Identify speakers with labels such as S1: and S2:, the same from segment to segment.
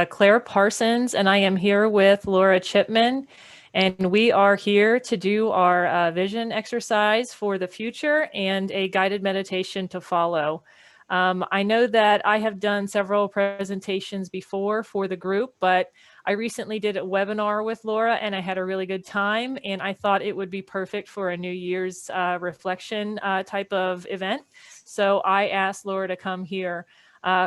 S1: Claire Parsons, and I am here with Laura Chipman, and we are here to do our vision exercise for the future and a guided meditation to follow. I know that I have done several presentations before for the group, but I recently did a webinar with Laura and I had a really good time, and I thought it would be perfect for a New Year's reflection type of event. So I asked Laura to come here.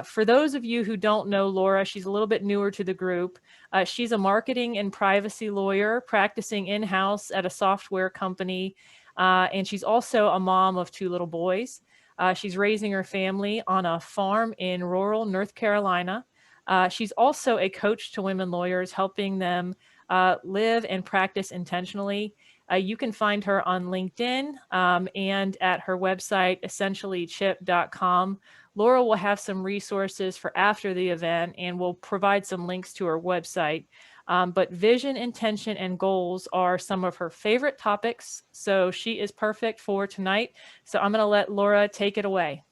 S1: For those of you who don't know Laura, she's a little bit newer to the group. She's a marketing and privacy lawyer practicing in-house at a software company, and she's also a mom of 2 little boys. She's raising her family on a farm in rural North Carolina. She's also a coach to women lawyers, helping them live and practice intentionally. You can find her on LinkedIn and at her website, essentiallychip.com. Laura will have some resources for after the event and will provide some links to her website. But vision, intention, and goals are some of her favorite topics. So she is perfect for tonight. So I'm going to let Laura take it away.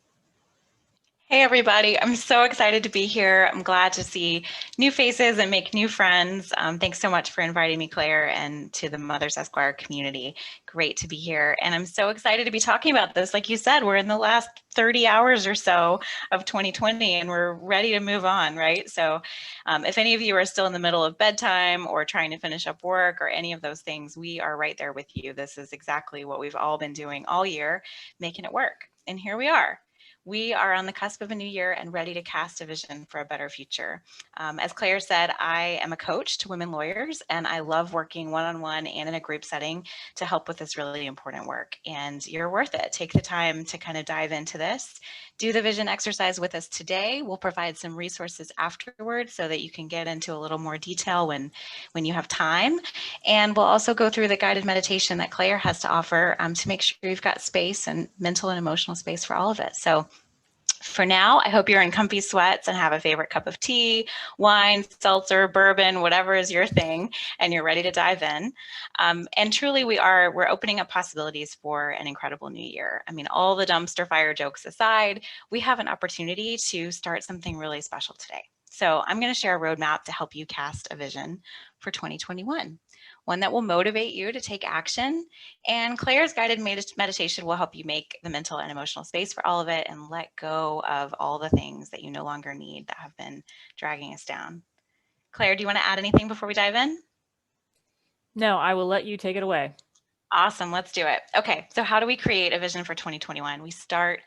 S2: Hey everybody, I'm so excited to be here. I'm glad to see new faces and make new friends. Thanks so much for inviting me, Claire, and to the Mothers Esquire community. Great to be here. And I'm so excited to be talking about this. Like you said, we're in the last 30 hours or so of 2020 and we're ready to move on, right? So if any of you are still in the middle of bedtime or trying to finish up work or any of those things, we are right there with you. This is exactly what we've all been doing all year, making it work. And here we are. We are on the cusp of a new year and ready to cast a vision for a better future. As Claire said, I am a coach to women lawyers, and I love working one-on-one and in a group setting to help with this really important work. And you're worth it. Take the time to kind of dive into this. Do the vision exercise with us today. We'll provide some resources afterwards so that you can get into a little more detail when you have time. And we'll also go through the guided meditation that Claire has to offer to make sure you've got space and mental and emotional space for all of it. So for now, I hope you're in comfy sweats and have a favorite cup of tea, wine, seltzer, bourbon, whatever is your thing, and you're ready to dive in. And truly, we're opening up possibilities for an incredible new year. I mean, all the dumpster fire jokes aside, we have an opportunity to start something really special today. So I'm going to share a roadmap to help you cast a vision for 2021, one that will motivate you to take action. And Claire's guided meditation will help you make the mental and emotional space for all of it and let go of all the things that you no longer need that have been dragging us down. Claire, do you want to add anything before we dive in?
S1: No, I will let you take it away.
S2: Awesome, let's do it. Okay, so how do we create a vision for 2021? We start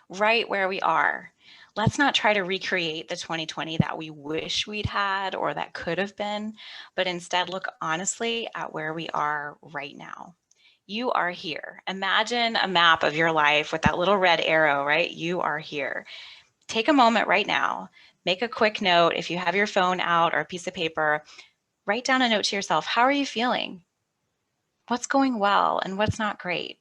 S2: right where we are. Let's not try to recreate the 2020 that we wish we'd had or that could have been, but instead look honestly at where we are right now. You are here. Imagine a map of your life with that little red arrow, right? You are here. Take a moment right now, make a quick note. If you have your phone out or a piece of paper, write down a note to yourself. How are you feeling? What's going well and what's not great?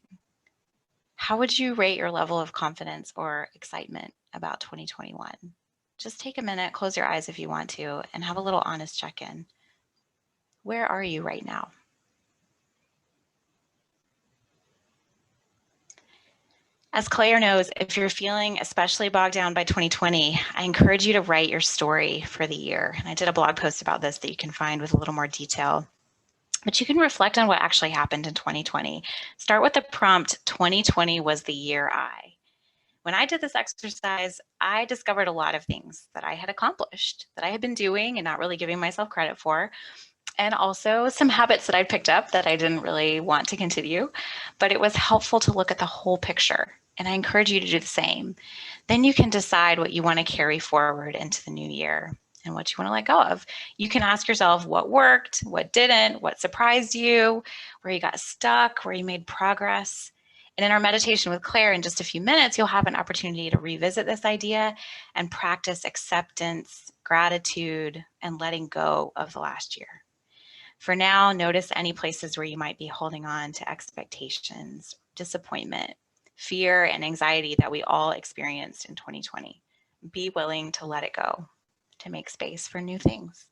S2: How would you rate your level of confidence or excitement about 2021? Just take a minute, close your eyes if you want to, and have a little honest check-in. Where are you right now? As Claire knows, if you're feeling especially bogged down by 2020, I encourage you to write your story for the year. And I did a blog post about this that you can find with a little more detail. But you can reflect on what actually happened in 2020. Start with the prompt, 2020 was the year I. When I did this exercise, I discovered a lot of things that I had accomplished, that I had been doing and not really giving myself credit for, and also some habits that I picked up that I didn't really want to continue. But it was helpful to look at the whole picture, and I encourage you to do the same. Then you can decide what you want to carry forward into the new year and what you want to let go of. You can ask yourself what worked, what didn't, what surprised you, where you got stuck, where you made progress. And in our meditation with Claire in just a few minutes, you'll have an opportunity to revisit this idea and practice acceptance, gratitude, and letting go of the last year. For now, notice any places where you might be holding on to expectations, disappointment, fear, and anxiety that we all experienced in 2020. Be willing to let it go, to make space for new things.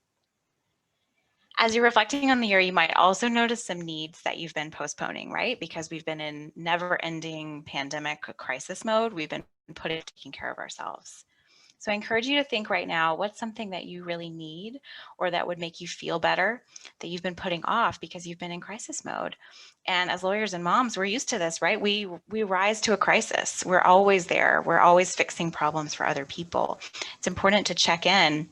S2: As you're reflecting on the year, you might also notice some needs that you've been postponing, right? Because we've been in never-ending pandemic crisis mode. We've been taking care of ourselves. So I encourage you to think right now, what's something that you really need or that would make you feel better that you've been putting off because you've been in crisis mode. And as lawyers and moms, we're used to this, right? We rise to a crisis. We're always there. We're always fixing problems for other people. It's important to check in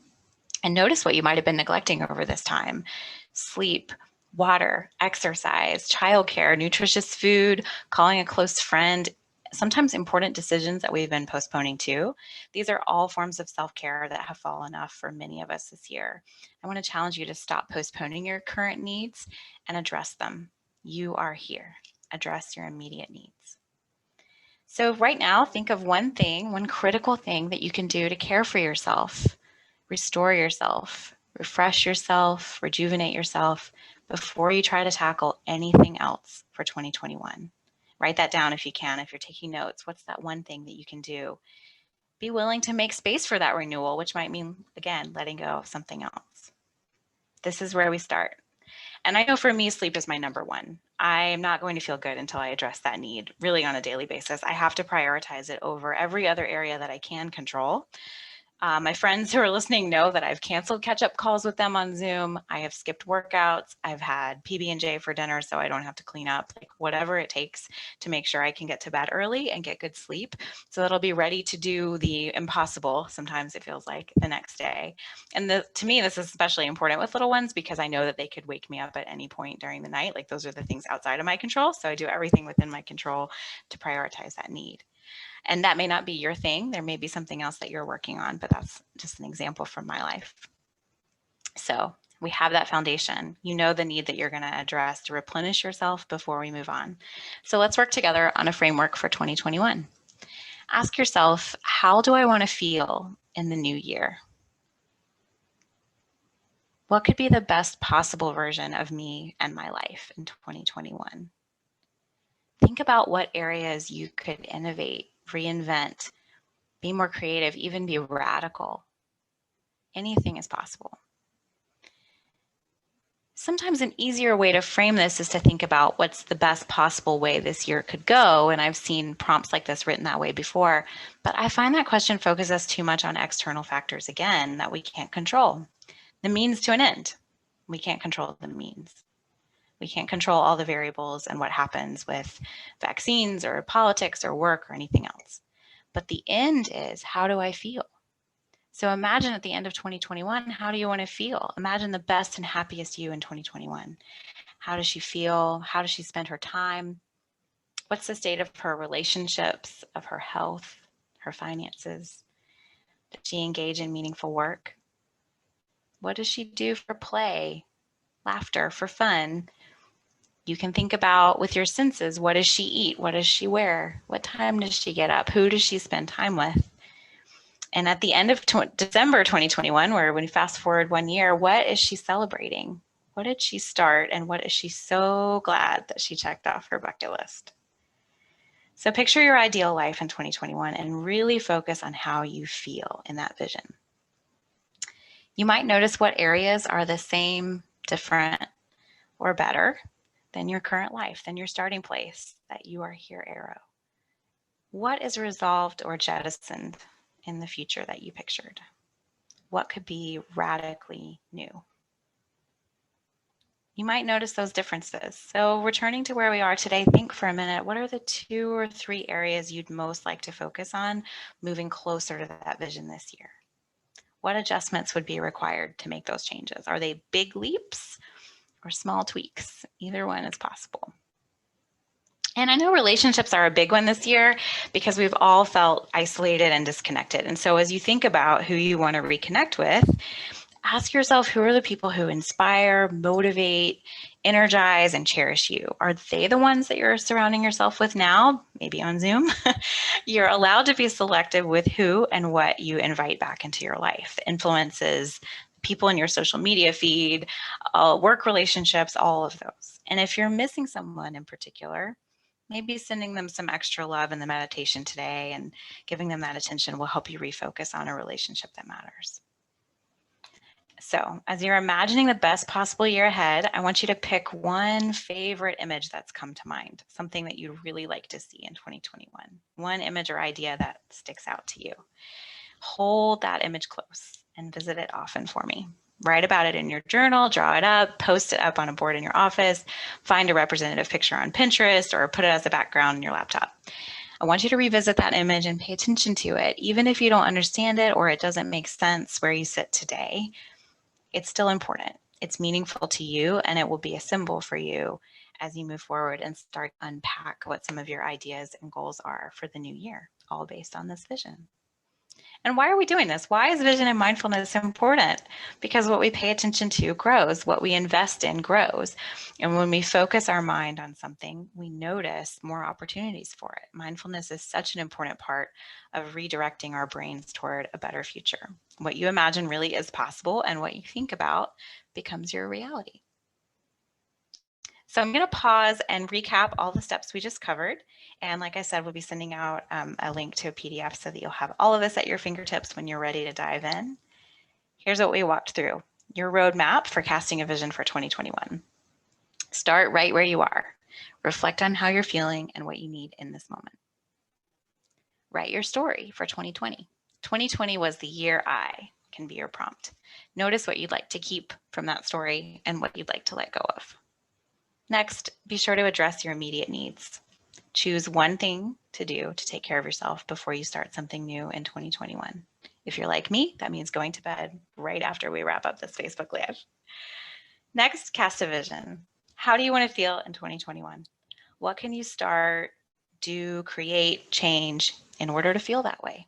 S2: and notice what you might have been neglecting over this time. Sleep, water, exercise, childcare, nutritious food, calling a close friend, sometimes important decisions that we've been postponing too. These are all forms of self-care that have fallen off for many of us this year. I want to challenge you to stop postponing your current needs and address them. You are here. Address your immediate needs. So right now, think of one thing, one critical thing that you can do to care for yourself, restore yourself, refresh yourself, rejuvenate yourself before you try to tackle anything else for 2021. Write that down if you can. If you're taking notes, what's that one thing that you can do? Be willing to make space for that renewal, which might mean, again, letting go of something else. This is where we start. And I know for me, sleep is my number one. I am not going to feel good until I address that need really on a daily basis. I have to prioritize it over every other area that I can control. My friends who are listening know that I've canceled catch-up calls with them on Zoom. I have skipped workouts. I've had PB&J for dinner so I don't have to clean up, like whatever it takes to make sure I can get to bed early and get good sleep so that I'll be ready to do the impossible, sometimes it feels like, the next day. And to me, this is especially important with little ones because I know that they could wake me up at any point during the night. Like those are the things outside of my control. So I do everything within my control to prioritize that need. And that may not be your thing. There may be something else that you're working on, but that's just an example from my life. So we have that foundation. You know the need that you're going to address to replenish yourself before we move on. So let's work together on a framework for 2021. Ask yourself, how do I want to feel in the new year? What could be the best possible version of me and my life in 2021? Think about what areas you could innovate, reinvent, be more creative, even be radical. Anything is possible. Sometimes an easier way to frame this is to think about what's the best possible way this year could go. And I've seen prompts like this written that way before, but I find that question focuses us too much on external factors again that we can't control. The means to an end. We can't control the means. We can't control all the variables and what happens with vaccines or politics or work or anything else. But the end is, how do I feel? So imagine at the end of 2021, how do you want to feel? Imagine the best and happiest you in 2021. How does she feel? How does she spend her time? What's the state of her relationships, of her health, her finances? Does she engage in meaningful work? What does she do for play, laughter, for fun? You can think about with your senses, what does she eat? What does she wear? What time does she get up? Who does she spend time with? And at the end of December 2021, where when you fast forward 1 year, what is she celebrating? What did she start? And what is she so glad that she checked off her bucket list? So picture your ideal life in 2021 and really focus on how you feel in that vision. You might notice what areas are the same, different, or better than your current life, than your starting place, that you are here arrow. What is resolved or jettisoned in the future that you pictured? What could be radically new? You might notice those differences. So returning to where we are today, think for a minute, what are the 2 or 3 areas you'd most like to focus on moving closer to that vision this year? What adjustments would be required to make those changes? Are they big leaps or small tweaks? Either one is possible. And I know relationships are a big one this year because we've all felt isolated and disconnected. And so as you think about who you want to reconnect with, ask yourself, who are the people who inspire, motivate, energize, and cherish you? Are they the ones that you're surrounding yourself with now, maybe on Zoom? You're allowed to be selective with who and what you invite back into your life. Influences, people in your social media feed, work relationships, all of those. And if you're missing someone in particular, maybe sending them some extra love in the meditation today and giving them that attention will help you refocus on a relationship that matters. So as you're imagining the best possible year ahead, I want you to pick one favorite image that's come to mind, something that you'd really like to see in 2021, one image or idea that sticks out to you. Hold that image close and visit it often for me. Write about it in your journal, draw it up, post it up on a board in your office, find a representative picture on Pinterest, or put it as a background in your laptop. I want you to revisit that image and pay attention to it. Even if you don't understand it or it doesn't make sense where you sit today, it's still important. It's meaningful to you, and it will be a symbol for you as you move forward and start to unpack what some of your ideas and goals are for the new year, all based on this vision. And why are we doing this? Why is vision and mindfulness important? Because what we pay attention to grows, what we invest in grows. And when we focus our mind on something, we notice more opportunities for it. Mindfulness is such an important part of redirecting our brains toward a better future. What you imagine really is possible, and what you think about becomes your reality. So I'm going to pause and recap all the steps we just covered. And like I said, we'll be sending out a link to a PDF so that you'll have all of this at your fingertips when you're ready to dive in. Here's what we walked through. Your roadmap for casting a vision for 2021. Start right where you are. Reflect on how you're feeling and what you need in this moment. Write your story for 2020. 2020 was the year I can be your prompt. Notice what you'd like to keep from that story and what you'd like to let go of. Next, be sure to address your immediate needs. Choose one thing to do to take care of yourself before you start something new in 2021. If you're like me, that means going to bed right after we wrap up this Facebook Live. Next, cast a vision. How do you want to feel in 2021? What can you start, do, create, change in order to feel that way?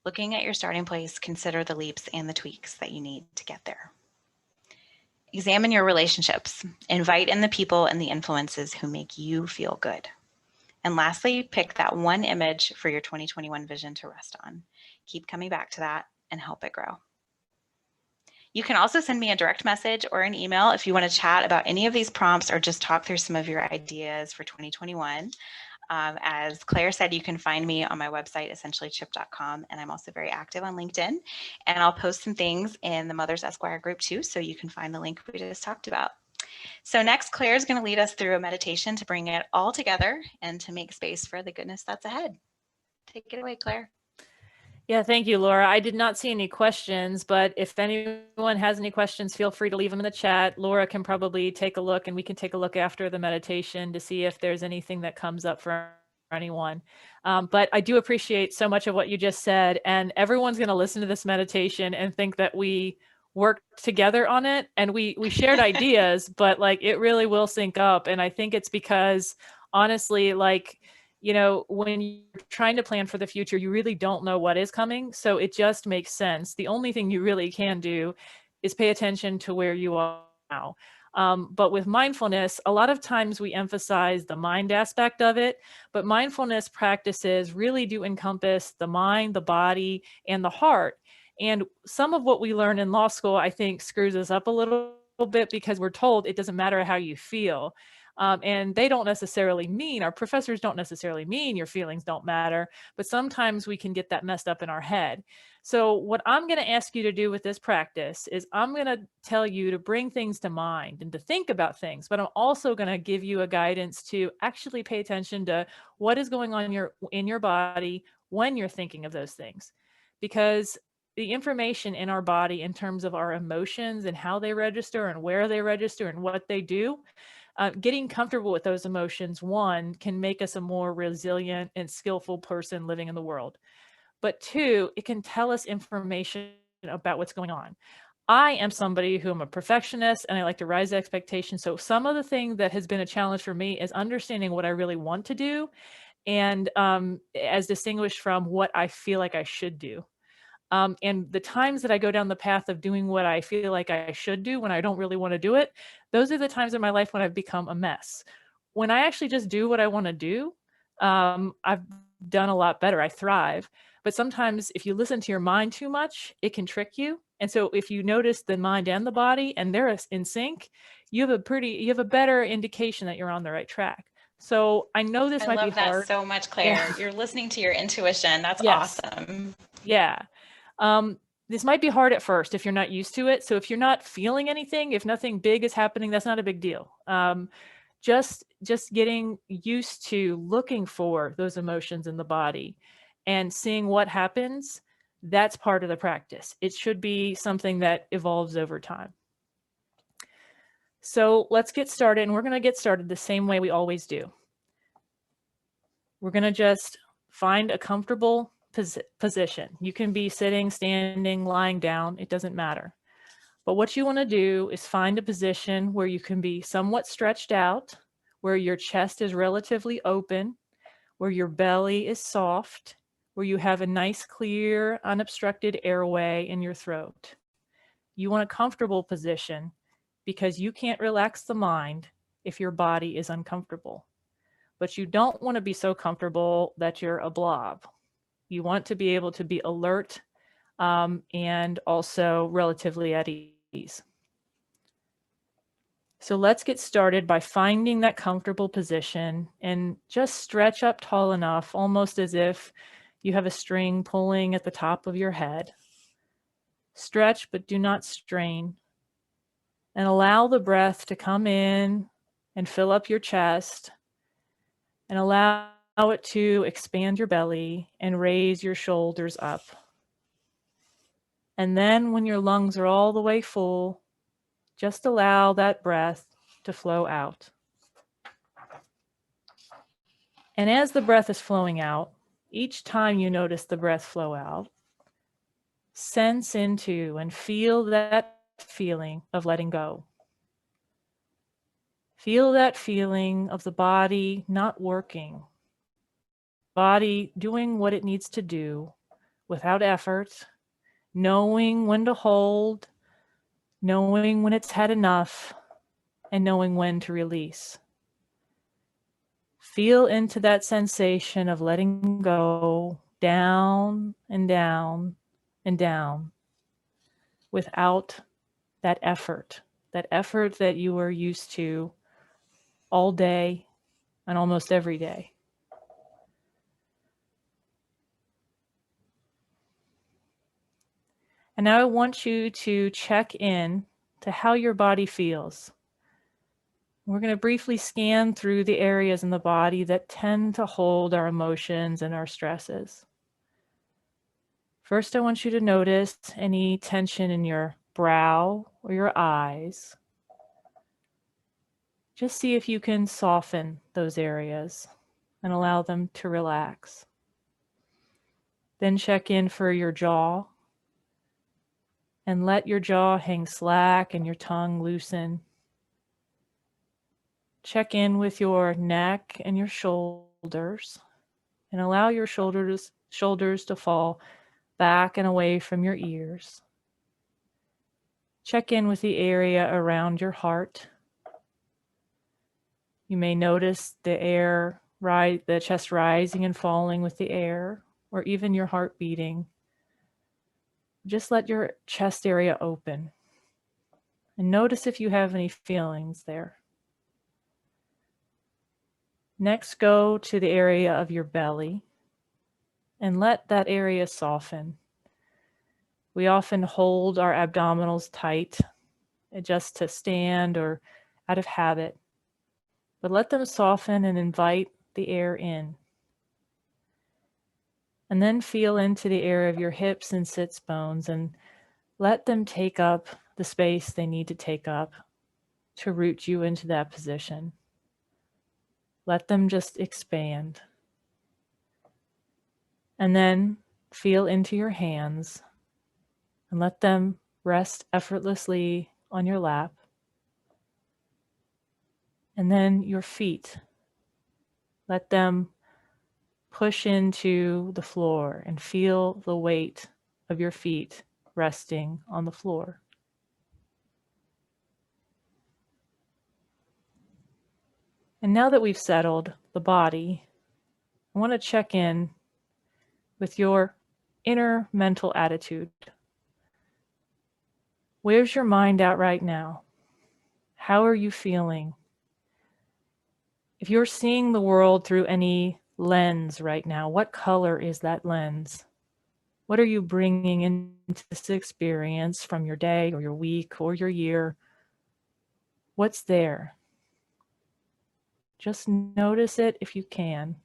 S2: Looking at your starting place, consider the leaps and the tweaks that you need to get there. Examine your relationships. Invite in the people and the influences who make you feel good. And lastly, pick that one image for your 2021 vision to rest on. Keep coming back to that and help it grow. You can also send me a direct message or an email if you want to chat about any of these prompts or just talk through some of your ideas for 2021. As Claire said, you can find me on my website, essentiallychip.com, and I'm also very active on LinkedIn. And I'll post some things in the Mothers Esquire group too, so you can find the link we just talked about. So next, Claire is going to lead us through a meditation to bring it all together and to make space for the goodness that's ahead. Take it away, Claire.
S1: Yeah, thank you, Laura. I did not see any questions, but if anyone has any questions, feel free to leave them in the chat. Laura can probably take a look, and we can take a look after the meditation to see if there's anything that comes up for anyone. But I do appreciate so much of what you just said, and everyone's going to listen to this meditation and think that we worked together on it and we shared ideas, but like it really will sync up. And I think it's because honestly, like, you know, when you're trying to plan for the future, you really don't know what is coming. So it just makes sense. The only thing you really can do is pay attention to where you are now. But with mindfulness, a lot of times we emphasize the mind aspect of it, but mindfulness practices really do encompass the mind, the body, and the heart. And some of what we learn in law school, I think, screws us up a little bit because we're told it doesn't matter how you feel. And they don't necessarily mean, our professors don't necessarily mean your feelings don't matter, but sometimes we can get that messed up in our head. So what I'm going to ask you to do with this practice is I'm going to tell you to bring things to mind and to think about things, but I'm also going to give you a guidance to actually pay attention to what is going on in your body when you're thinking of those things. Because the information in our body in terms of our emotions and how they register and where they register and what they do, getting comfortable with those emotions, one, can make us a more resilient and skillful person living in the world. But two, it can tell us information about what's going on. I am somebody who am a perfectionist and I like to rise expectations. So some of the thing that has been a challenge for me is understanding what I really want to do and as distinguished from what I feel like I should do. And the times that I go down the path of doing what I feel like I should do when I don't really want to do it, those are the times in my life when I've become a mess. When I actually just do what I want to do, I've done a lot better. I thrive. But sometimes if you listen to your mind too much, it can trick you. And so if you notice the mind and the body and they're in sync, you have a better indication that you're on the right track. So I know this might be hard.
S2: I love that so much, Claire. Yeah. You're listening to your intuition. That's awesome.
S1: Yeah. This might be hard at first if you're not used to it. So if you're not feeling anything, if nothing big is happening, that's not a big deal. Just getting used to looking for those emotions in the body and seeing what happens That's part of the practice. It should be something that evolves over time. So let's get started, and we're going to get started the same way we always do. We're going to just find a comfortable position. You can be sitting, standing, lying down, it doesn't matter. But what you want to do is find a position where you can be somewhat stretched out, where your chest is relatively open, where your belly is soft, where you have a nice, clear, unobstructed airway in your throat. You want a comfortable position because you can't relax the mind if your body is uncomfortable. But you don't want to be so comfortable that you're a blob. You want to be able to be alert and also relatively at ease. So let's get started by finding that comfortable position and just stretch up tall enough, almost as if you have a string pulling at the top of your head. Stretch, but do not strain. And allow the breath to come in and fill up your chest, and allow it to expand your belly and raise your shoulders up. And then when your lungs are all the way full, just allow that breath to flow out. And as the breath is flowing out, each time you notice the breath flow out, sense into and feel that feeling of letting go. Feel that feeling of the body not working, body doing what it needs to do without effort, knowing when to hold, knowing when it's had enough, and knowing when to release. Feel into that sensation of letting go down and down and down without that effort that you are used to all day and almost every day. And now I want you to check in to how your body feels. We're going to briefly scan through the areas in the body that tend to hold our emotions and our stresses. First, I want you to notice any tension in your brow or your eyes. Just see if you can soften those areas and allow them to relax. Then check in for your jaw and let your jaw hang slack and your tongue loosen. Check in with your neck and your shoulders and allow your shoulders to fall back and away from your ears. Check in with the area around your heart. You may notice the chest rising and falling with the air, or even your heart beating. Just let your chest area open and notice if you have any feelings there. Next, go to the area of your belly and let that area soften. We often hold our abdominals tight just to stand or out of habit, but let them soften and invite the air in. And then feel into the area of your hips and sits bones and let them take up the space they need to take up to root you into that position. Let them just expand. And then feel into your hands and let them rest effortlessly on your lap. And then your feet. Let them push into the floor and feel the weight of your feet resting on the floor. And now that we've settled the body, I want to check in with your inner mental attitude. Where's your mind at right now? How are you feeling? If you're seeing the world through any lens right now, what color is that lens? What are you bringing into this experience from your day or your week or your year? What's there? Just notice it if you can.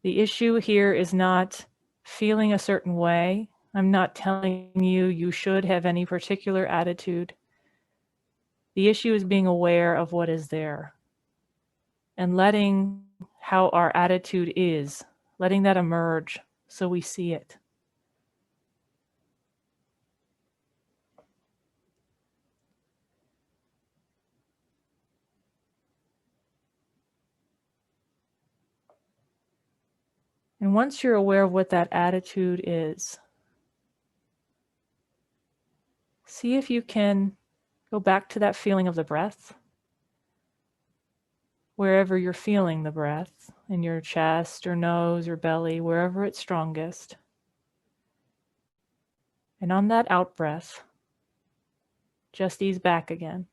S1: The issue here is not feeling a certain way. I'm not telling you you should have any particular attitude. The issue is being aware of what is there and letting how our attitude is, letting that emerge so we see it. And once you're aware of what that attitude is, see if you can go back to that feeling of the breath, wherever you're feeling the breath, in your chest or nose or belly, wherever it's strongest. And on that out breath, just ease back again.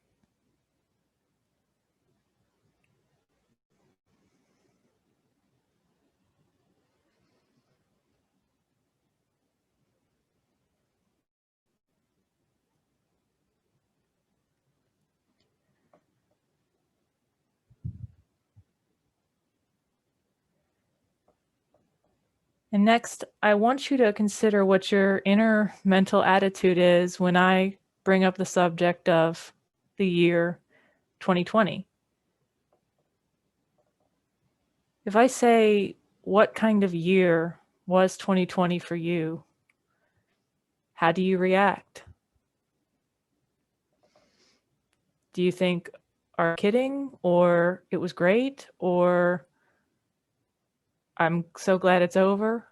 S1: And next, I want you to consider what your inner mental attitude is when I bring up the subject of the year 2020. If I say, what kind of year was 2020 for you? How do you react? Do you think, are you kidding? Or it was great? Or I'm so glad it's over?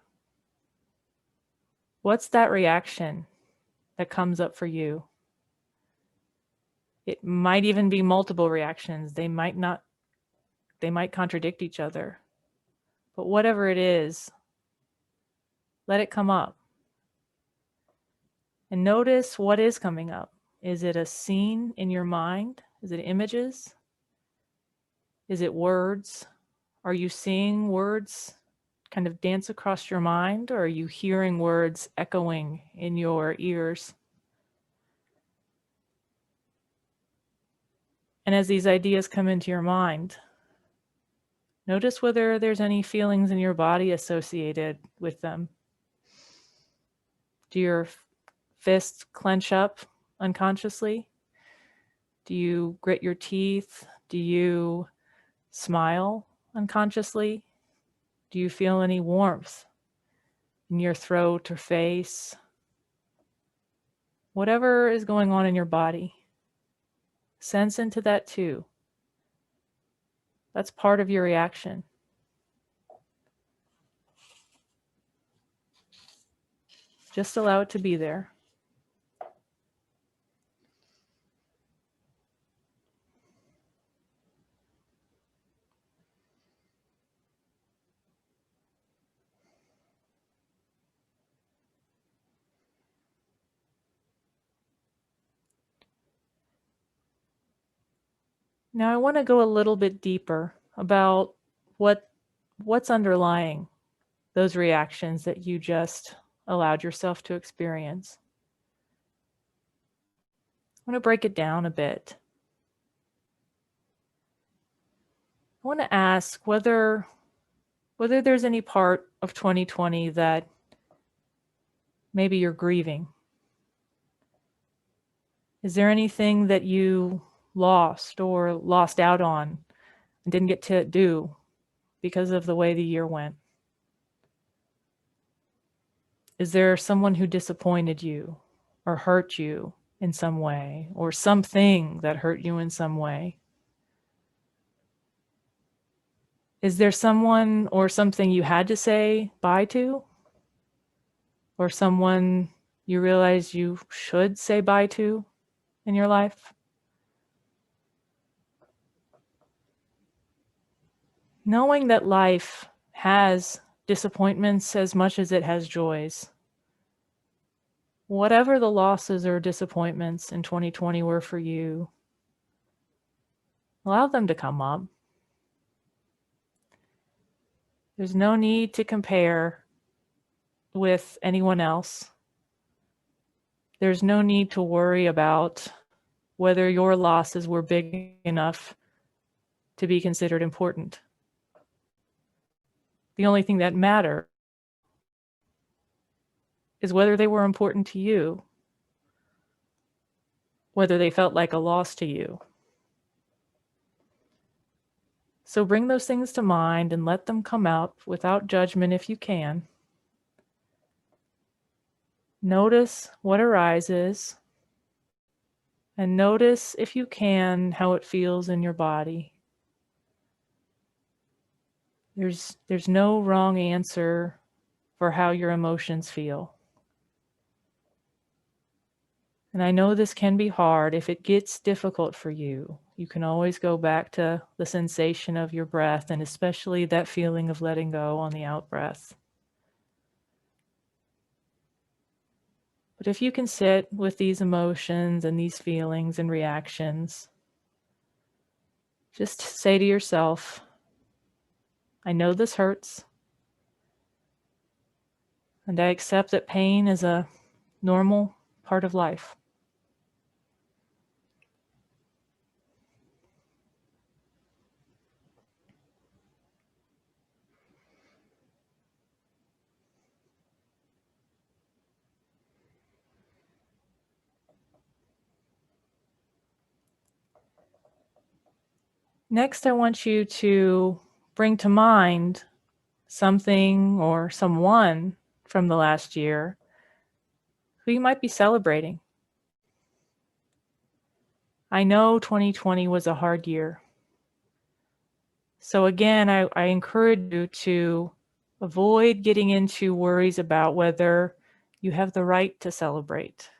S1: What's that reaction that comes up for you? It might even be multiple reactions. They might contradict each other. But whatever it is, let it come up. And notice what is coming up. Is it a scene in your mind? Is it images? Is it words? Are you seeing words kind of dance across your mind, or are you hearing words echoing in your ears? And as these ideas come into your mind, notice whether there's any feelings in your body associated with them. Do your fists clench up unconsciously? Do you grit your teeth? Do you smile unconsciously? Do you feel any warmth in your throat or face? Whatever is going on in your body, sense into that too. That's part of your reaction. Just allow it to be there. Now I want to go a little bit deeper about what's underlying those reactions that you just allowed yourself to experience. I want to break it down a bit. I want to ask whether there's any part of 2020 that maybe you're grieving. Is there anything that you lost or lost out on and didn't get to do because of the way the year went? Is there someone who disappointed you or hurt you in some way, or something that hurt you in some way? Is there someone or something you had to say bye to? Or someone you realize you should say bye to in your life? Knowing that life has disappointments as much as it has joys. Whatever the losses or disappointments in 2020 were for you, allow them to come up. There's no need to compare with anyone else. There's no need to worry about whether your losses were big enough to be considered important. The only thing that matters is whether they were important to you, whether they felt like a loss to you. So bring those things to mind and let them come out without judgment if you can. Notice what arises, and notice, if you can, how it feels in your body. There's no wrong answer for how your emotions feel. And I know this can be hard. If it gets difficult for you, you can always go back to the sensation of your breath, and especially that feeling of letting go on the out breath. But if you can sit with these emotions and these feelings and reactions, just say to yourself, I know this hurts, and I accept that pain is a normal part of life. Next, I want you to bring to mind something or someone from the last year who you might be celebrating. I know 2020 was a hard year. So again, I encourage you to avoid getting into worries about whether you have the right to celebrate,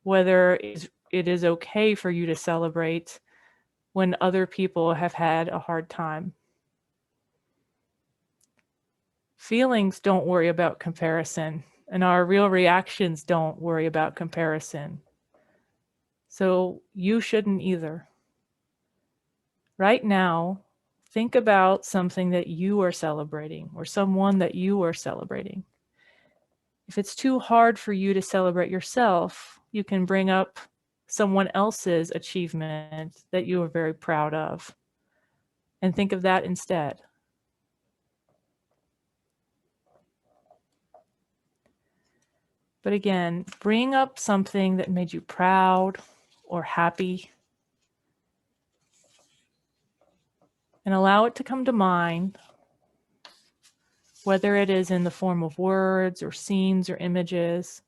S1: whether it is okay for you to celebrate when other people have had a hard time. Feelings don't worry about comparison, and our real reactions don't worry about comparison. So you shouldn't either. Right now, think about something that you are celebrating or someone that you are celebrating. If it's too hard for you to celebrate yourself, you can bring up someone else's achievement that you are very proud of and think of that instead. But again, bring up something that made you proud or happy and allow it to come to mind, whether it is in the form of words or scenes or images,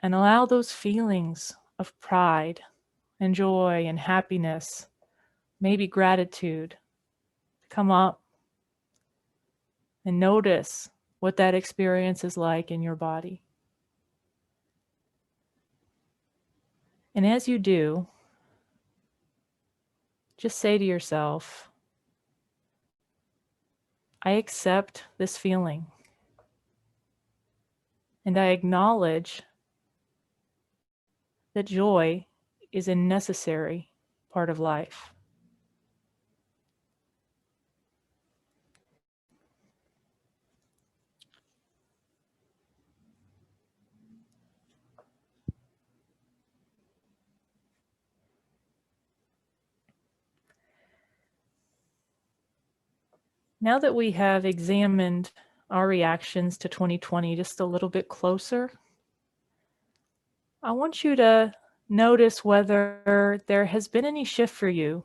S1: and allow those feelings of pride and joy and happiness, maybe gratitude, to come up, and notice what that experience is like in your body. And as you do, just say to yourself, I accept this feeling, and I acknowledge that joy is a necessary part of life. Now that we have examined our reactions to 2020 just a little bit closer, I want you to notice whether there has been any shift for you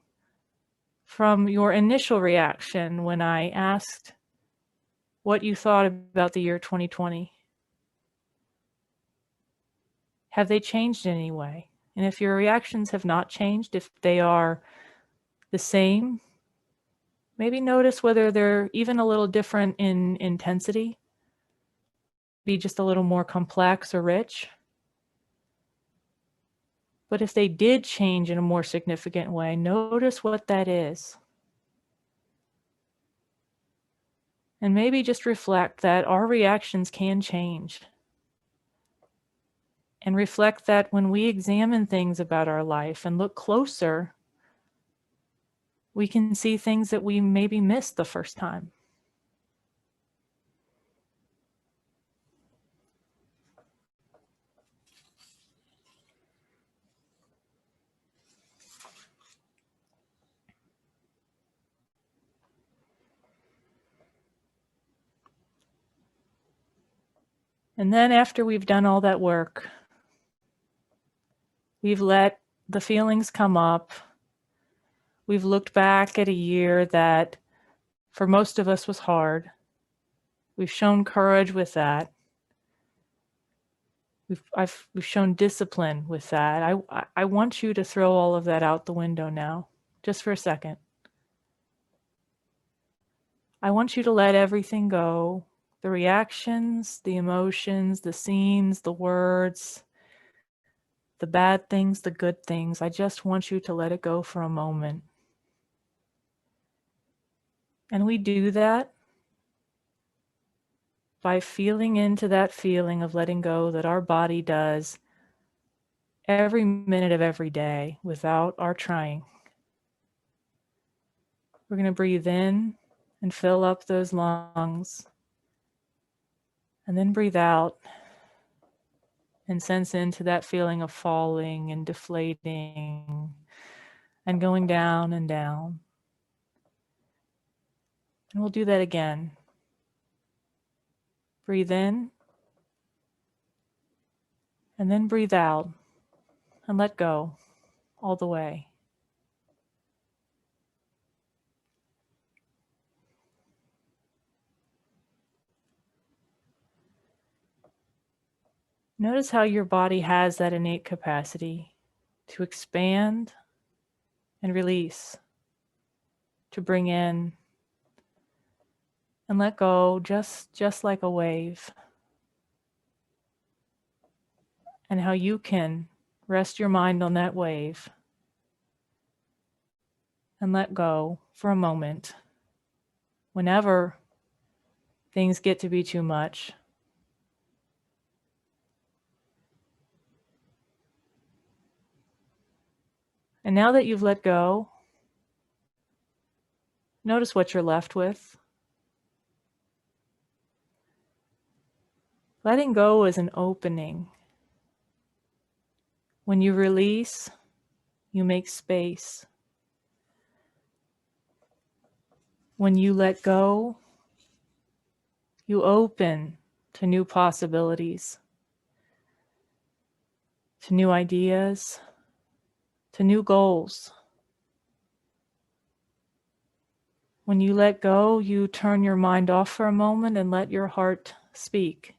S1: from your initial reaction when I asked what you thought about the year 2020. Have they changed in any way? And if your reactions have not changed, if they are the same, maybe notice whether they're even a little different in intensity, be just a little more complex or rich. But if they did change in a more significant way, notice what that is. And maybe just reflect that our reactions can change. And reflect that when we examine things about our life and look closer, we can see things that we maybe missed the first time. And then after we've done all that work, we've let the feelings come up. We've looked back at a year that for most of us was hard. We've shown courage with that. We've shown discipline with that. I want you to throw all of that out the window now, just for a second. I want you to let everything go. The reactions, the emotions, the scenes, the words, the bad things, the good things. I just want you to let it go for a moment. And we do that by feeling into that feeling of letting go that our body does every minute of every day without our trying. We're going to breathe in and fill up those lungs, and then breathe out and sense into that feeling of falling and deflating and going down and down. And we'll do that again. Breathe in and then breathe out and let go all the way. Notice how your body has that innate capacity to expand and release, to bring in and let go, just like a wave. And how you can rest your mind on that wave and let go for a moment whenever things get to be too much. And now that you've let go, notice what you're left with. Letting go is an opening. When you release, you make space. When you let go, you open to new possibilities, to new ideas, to new goals. When you let go, you turn your mind off for a moment and let your heart speak.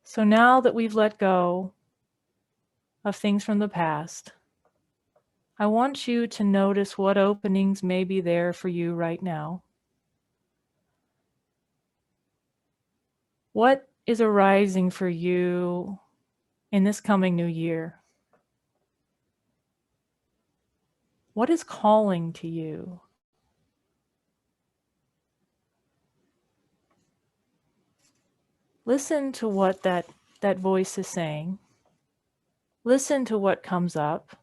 S1: So now that we've let go of things from the past, I want you to notice what openings may be there for you right now. What is arising for you in this coming new year? What is calling to you? Listen to what that voice is saying. Listen to what comes up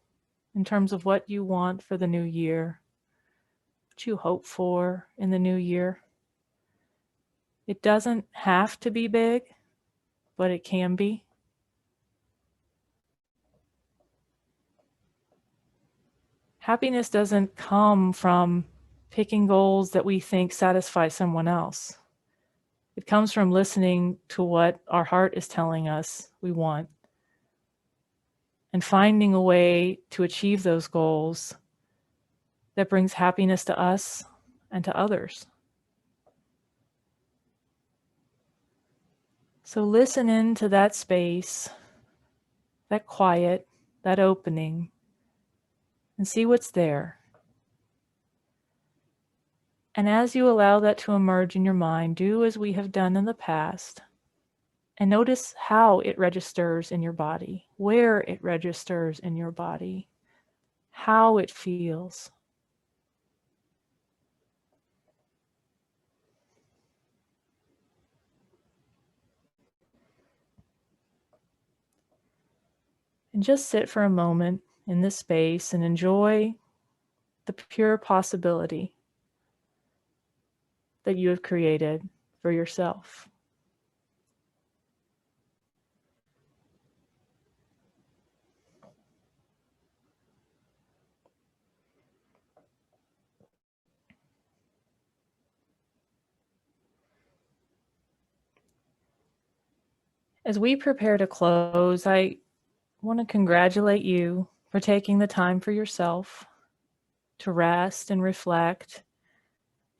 S1: in terms of what you want for the new year, what you hope for in the new year. It doesn't have to be big, but it can be. Happiness doesn't come from picking goals that we think satisfy someone else. It comes from listening to what our heart is telling us we want and finding a way to achieve those goals that brings happiness to us and to others. So listen into that space, that quiet, that opening, and see what's there. And as you allow that to emerge in your mind, do as we have done in the past, and notice how it registers in your body, where it registers in your body, how it feels. And just sit for a moment in this space and enjoy the pure possibility that you have created for yourself. As we prepare to close, I want to congratulate you for taking the time for yourself to rest and reflect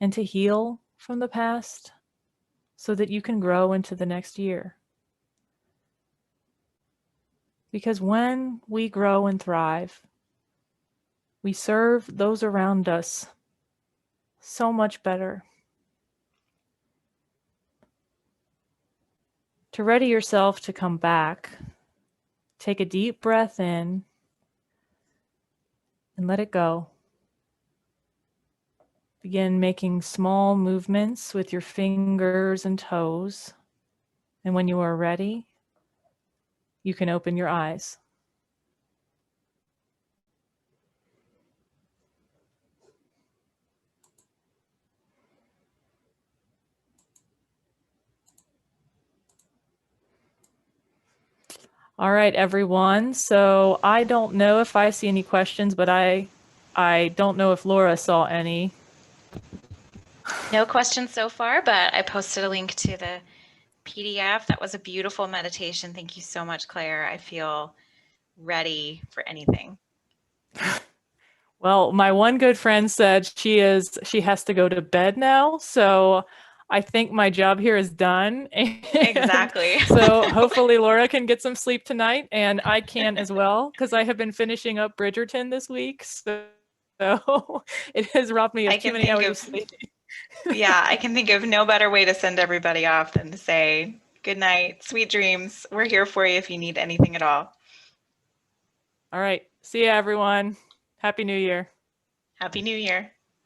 S1: and to heal from the past so that you can grow into the next year. Because when we grow and thrive, we serve those around us so much better. To ready yourself to come back, take a deep breath in and let it go. Begin making small movements with your fingers and toes. And when you are ready, you can open your eyes. All right, everyone. So I don't know if I see any questions, but I don't know if Laura saw any.
S2: No questions so far, but I posted a link to the PDF. That was a beautiful meditation. Thank you so much, Claire. I feel ready for anything.
S1: Well, my one good friend said she has to go to bed now, so I think my job here is done.
S2: Exactly.
S1: So hopefully Laura can get some sleep tonight, and I can as well, because I have been finishing up Bridgerton this week. So it has robbed me of too many hours of sleep.
S2: Yeah, I can think of no better way to send everybody off than to say, good night, sweet dreams. We're here for you if you need anything at all.
S1: All right. See ya, everyone. Happy New Year.
S2: Happy New Year.